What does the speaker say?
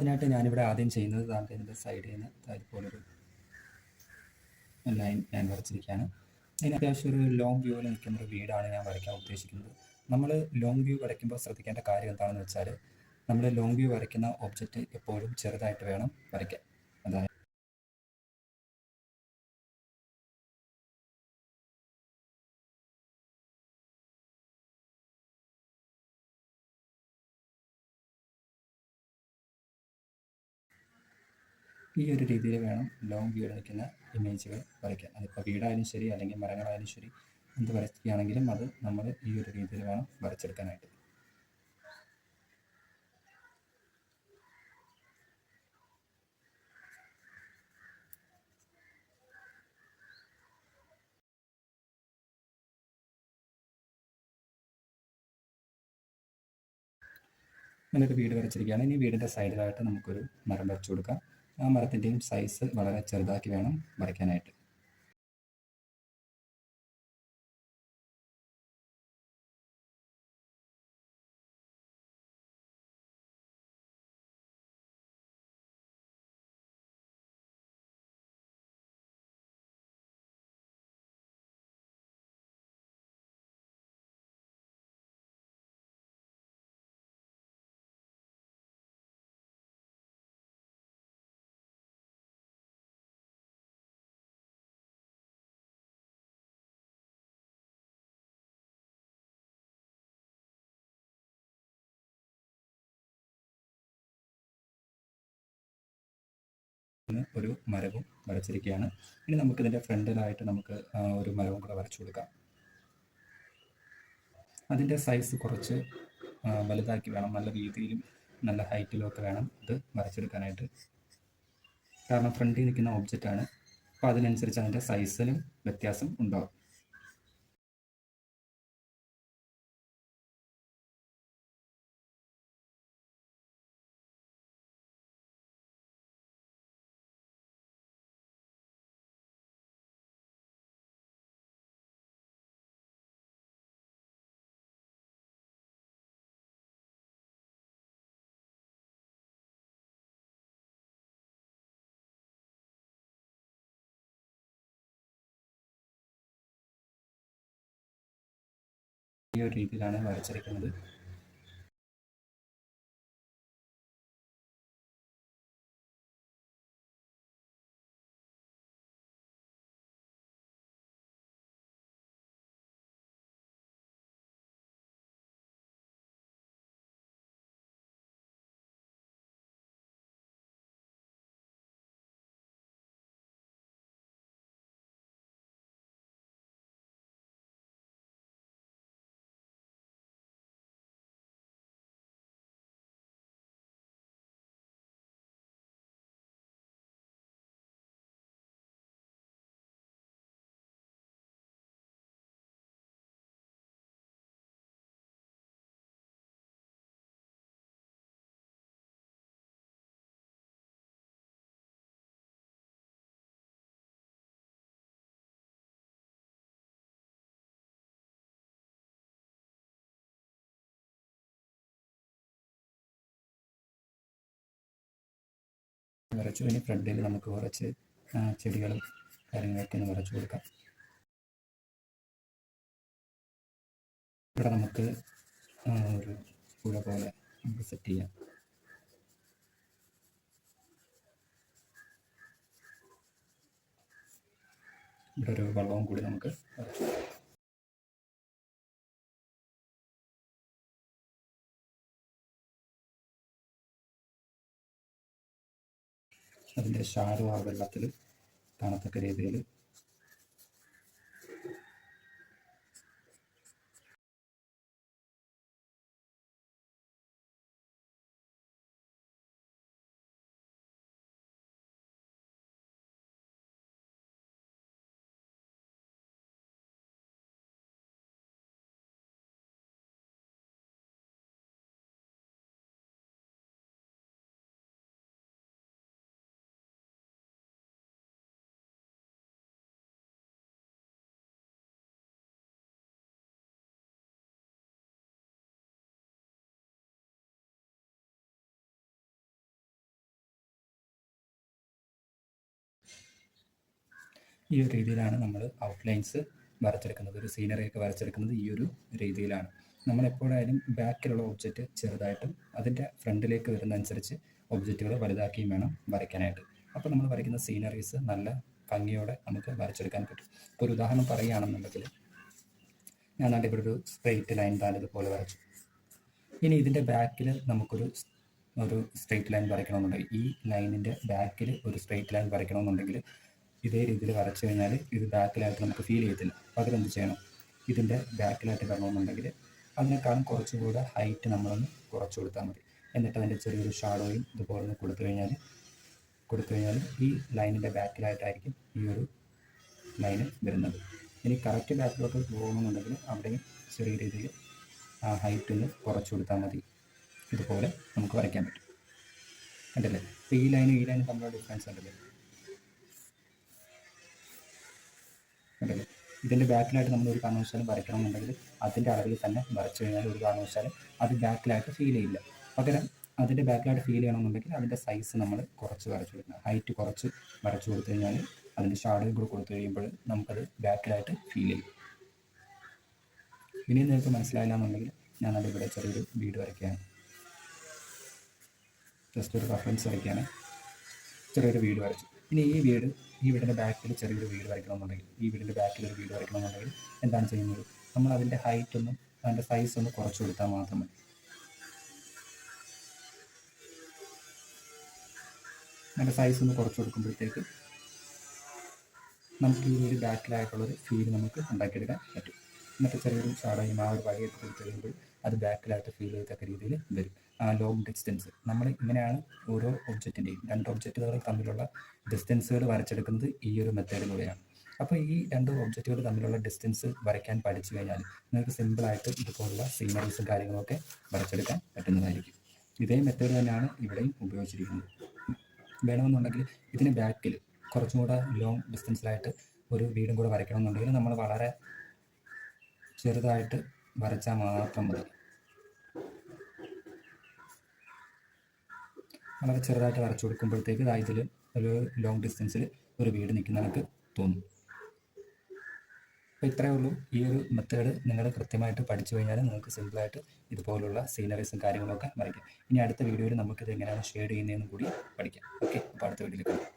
അതിനായിട്ട് ഞാനിവിടെ ആദ്യം ചെയ്യുന്നത് താണ്ട് ഇതിൻ്റെ സൈഡിൽ നിന്ന് ഇതുപോലൊരു ലൈൻ ഞാൻ വരച്ചിരിക്കുകയാണ്. അതിന് അത്യാവശ്യം ഒരു ലോങ് വ്യൂവിൽ നിൽക്കുന്ന ഒരു വീടാണ് ഞാൻ വരയ്ക്കാൻ ഉദ്ദേശിക്കുന്നത്. നമ്മൾ ലോങ് വ്യൂ വരയ്ക്കുമ്പോൾ ശ്രദ്ധിക്കേണ്ട കാര്യം എന്താണെന്ന് വെച്ചാൽ, നമ്മൾ ലോങ് വ്യൂ വരയ്ക്കുന്ന ഒബ്ജക്റ്റ് എപ്പോഴും ചെറുതായിട്ട് വേണം വരയ്ക്കാൻ. അതായത് ഈ ഒരു രീതിയിൽ വേണം ലോങ് വ്യൂ നിൽക്കുന്ന ഇമേജുകൾ വരയ്ക്കാൻ. അതിപ്പോൾ വീടായാലും ശരി, അല്ലെങ്കിൽ മരങ്ങളായാലും ശരി, എന്ത് വരയ്ക്കുകയാണെങ്കിലും അത് നമ്മൾ ഈ ഒരു രീതിയിൽ വേണം വരച്ചെടുക്കാനായിട്ട്. അങ്ങനൊരു വീട് വരച്ചിരിക്കുകയാണ്. ഇനി വീടിൻ്റെ സൈഡിലായിട്ട് നമുക്കൊരു മരം വരച്ചു കൊടുക്കാം. ആ മരത്തിൻ്റെയും സൈസ് വളരെ ചെറുതാക്കി വേണം വരയ്ക്കാനായിട്ട്. ഒരു മരവും വരച്ചിരിക്കുകയാണ്. ഇനി നമുക്കിതിൻ്റെ ഫ്രണ്ടിലായിട്ട് നമുക്ക് ഒരു മരവും കൂടെ വരച്ചു കൊടുക്കാം. അതിൻ്റെ സൈസ് കുറച്ച് വലുതാക്കി വേണം, നല്ല വീതിയിലും നല്ല ഹൈറ്റിലും ഒക്കെ വേണം ഇത് വരച്ചെടുക്കാനായിട്ട്. കാരണം ഫ്രണ്ടിൽ നിൽക്കുന്ന ഒബ്ജക്റ്റാണ്, അപ്പോൾ അതിനനുസരിച്ച് അതിൻ്റെ സൈസിലും വ്യത്യാസം ഉണ്ടാകും. ഈ ഒരു രീതിയിലാണ് വരച്ചിരിക്കുന്നത്. വരച്ചു. ഇനി ഫ്രണ്ടിൽ നമുക്ക് കുറച്ച് ചെടികളും കാര്യങ്ങളൊക്കെ ഒന്ന് വരച്ചു കൊടുക്കാം. ഇവിടെ നമുക്ക് ഒരു പുഴ പോലെ നമുക്ക് സെറ്റ് ചെയ്യാം. ഇവിടെ ഒരു വെള്ളവും കൂടി നമുക്ക് വരച്ചു കൊടുക്കാം. അതിൻ്റെ ഷാഡോ ആ വെള്ളത്തിൽ കാണത്തക്ക രീതിയിൽ ഈ ഒരു രീതിയിലാണ് നമ്മൾ ഔട്ട്ലൈൻസ് വരച്ചെടുക്കുന്നത്. ഒരു സീനറിയൊക്കെ വരച്ചെടുക്കുന്നത് ഈ ഒരു രീതിയിലാണ്. നമ്മൾ എപ്പോഴായാലും ബാക്കിലുള്ള ഒബ്ജക്റ്റ് ചെറുതായിട്ടും അതിൻ്റെ ഫ്രണ്ടിലേക്ക് വരുന്നതനുസരിച്ച് ഒബ്ജക്റ്റുകൾ വലുതാക്കിയും വേണം വരയ്ക്കാനായിട്ട്. അപ്പോൾ നമ്മൾ വരയ്ക്കുന്ന സീനറീസ് നല്ല ഭംഗിയോടെ നമുക്ക് വരച്ചെടുക്കാൻ പറ്റും. ഇപ്പോൾ ഒരു ഉദാഹരണം പറയുകയാണെന്നുണ്ടെങ്കിൽ ഞാൻ നല്ല ഇവിടെ ഒരു സ്ട്രെയിറ്റ് ലൈൻ താൻ ഇതുപോലെ വരച്ചു. ഇനി ഇതിൻ്റെ ബാക്കിൽ നമുക്കൊരു സ്ട്രെയിറ്റ് ലൈൻ വരയ്ക്കണമെന്നുണ്ടെങ്കിൽ ഈ ലൈനിൻ്റെ ബാക്കിൽ ഒരു സ്ട്രെയിറ്റ് ലൈൻ വരയ്ക്കണമെന്നുണ്ടെങ്കിൽ ഇതേ രീതിയിൽ വരച്ചു കഴിഞ്ഞാൽ ഇത് ബാക്കിലായിട്ട് നമുക്ക് ഫീൽ ചെയ്യത്തില്ല. പകരം എന്ത് ചെയ്യണം, ഇതിൻ്റെ ബാക്കിലായിട്ട് വരണമെന്നുണ്ടെങ്കിൽ അതിനേക്കാളും കുറച്ചുകൂടെ ഹൈറ്റ് നമ്മളൊന്ന് കുറച്ച് കൊടുത്താൽ മതി. എന്നിട്ട് അതിൻ്റെ ചെറിയൊരു ഷാഡോയും ഇതുപോലെ ഒന്ന് കൊടുത്തു കഴിഞ്ഞാൽ ഈ ലൈനിൻ്റെ ബാക്കിലായിട്ടായിരിക്കും ഈ ഒരു ലൈന് വരുന്നത്. ഇനി കറക്റ്റ് ബാക്കിലോട്ട് പോകണമെന്നുണ്ടെങ്കിൽ അവിടെയും ചെറിയ രീതിയിൽ ആ ഹൈറ്റ് ഒന്ന് കുറച്ച് കൊടുത്താൽ മതി. ഇതുപോലെ നമുക്ക് വരയ്ക്കാൻ പറ്റും. കണ്ടല്ലേ? അപ്പോൾ ഈ ലൈനും തമ്മിലുള്ള ഡിഫറൻസ് ഉണ്ടല്ലേ? കണ്ടല്ലേ? ഇതിൻ്റെ ബാക്കിലായിട്ട് നമ്മൾ ഒരു കാരണവശാലും വരയ്ക്കണമെന്നുണ്ടെങ്കിൽ അതിൻ്റെ അളവിൽ തന്നെ വരച്ചു കഴിഞ്ഞാൽ ഒരു കാരണവശാലും അത് ബാക്കിലായിട്ട് ഫീൽ ചെയ്യില്ല. പകരം അതിൻ്റെ ബാക്കിലായിട്ട് ഫീൽ ചെയ്യണമെന്നുണ്ടെങ്കിൽ അതിൻ്റെ സൈസ് നമ്മൾ കുറച്ച് വരച്ചു കൊടുക്കണം. ഹൈറ്റ് കുറച്ച് വരച്ചു കൊടുത്തു കഴിഞ്ഞാൽ അതിൻ്റെ ഷാഡോയും കൂടെ കൊടുത്തു കഴിയുമ്പോൾ നമുക്കത് ബാക്കിലായിട്ട് ഫീൽ ചെയ്യും. ഇനിയും നിങ്ങൾക്ക് മനസ്സിലായില്ല എന്നുണ്ടെങ്കിൽ ഞാൻ അത് ഇവിടെ ചെറിയൊരു വീട് വരയ്ക്കുകയാണ്. ജസ്റ്റ് ഒരു റെഫറൻസ് വരയ്ക്കുകയാണ്. ചെറിയൊരു വീട് വരച്ചു. ഇനി ഈ വീടിൻ്റെ ബാക്കിൽ ചെറിയൊരു വീട് വരയ്ക്കണമെന്നുണ്ടെങ്കിൽ ഈ വീടിൻ്റെ ബാക്കിൽ ഒരു വീട് വരയ്ക്കണമെന്നുണ്ടെങ്കിൽ എന്താണ് ചെയ്യുന്നത്, നമ്മൾ അതിൻ്റെ ഹൈറ്റൊന്നും അതിൻ്റെ സൈസ് ഒന്ന് കുറച്ച് കൊടുത്താൽ മാത്രം മതി. അതിൻ്റെ സൈസ് ഒന്ന് കുറച്ച് കൊടുക്കുമ്പോഴത്തേക്ക് നമുക്ക് ഈ ഒരു ബാക്കിലായിട്ടുള്ളൊരു ഫീൽ നമുക്ക് ഉണ്ടാക്കിയെടുക്കാൻ പറ്റും. എന്നിട്ട് ചെറിയൊരു ഷാഡോയും ആ ഒരു വഴിയൊക്കെ കൊടുത്തു കഴിയുമ്പോൾ അത് ബാക്കിലായിട്ട് ഫീൽ ചെയ്യത്തക്ക രീതിയിൽ വരും. ആ ലോങ് ഡിസ്റ്റൻസ് നമ്മൾ ഇങ്ങനെയാണ് ഓരോ ഒബ്ജക്റ്റിൻ്റെയും രണ്ട് ഒബ്ജക്റ്റുകൾ തമ്മിലുള്ള ഡിസ്റ്റൻസുകൾ വരച്ചെടുക്കുന്നത് ഈ ഒരു മെത്തേഡിലൂടെയാണ്. അപ്പോൾ ഈ രണ്ട് ഒബ്ജക്റ്റുകൾ തമ്മിലുള്ള ഡിസ്റ്റൻസ് വരയ്ക്കാൻ പഠിച്ചു കഴിഞ്ഞാൽ നിങ്ങൾക്ക് സിമ്പിളായിട്ട് ഇതുപോലുള്ള സീനറീസും കാര്യങ്ങളൊക്കെ വരച്ചെടുക്കാൻ പറ്റുന്നതായിരിക്കും. ഇതേ മെത്തേഡ് തന്നെയാണ് ഇവിടെയും ഉപയോഗിച്ചിരിക്കുന്നത്. വേണമെന്നുണ്ടെങ്കിൽ ഇതിന് ബാക്കിൽ കുറച്ചും കൂടെ ലോങ് ഡിസ്റ്റൻസിലായിട്ട് ഒരു വീടും കൂടെ വരയ്ക്കണമെന്നുണ്ടെങ്കിൽ നമ്മൾ വളരെ ചെറുതായിട്ട് വരച്ചാൽ മാത്രം മതി. വളരെ ചെറുതായിട്ട് വരച്ചു കൊടുക്കുമ്പോഴത്തേക്ക് ഇതിൽ ഒരു ലോങ് ഡിസ്റ്റൻസിൽ ഒരു വീട് നിൽക്കുന്ന എനിക്ക് തോന്നും. അപ്പോൾ ഇത്രയേ ഉള്ളൂ. ഈ ഒരു മെത്തേഡ് നിങ്ങൾ കൃത്യമായിട്ട് പഠിച്ചു കഴിഞ്ഞാൽ നിങ്ങൾക്ക് സിമ്പിളായിട്ട് ഇതുപോലുള്ള സീനറീസും കാര്യങ്ങളൊക്കെ വരയ്ക്കാം. ഇനി അടുത്ത വീഡിയോയിൽ നമുക്കിത് എങ്ങനെയാണ് ഷെയ്ഡ് ചെയ്യുന്നതെന്നും കൂടി പഠിക്കാം. ഓക്കെ, അപ്പോൾ അടുത്ത വീഡിയോയിൽ കാണാം.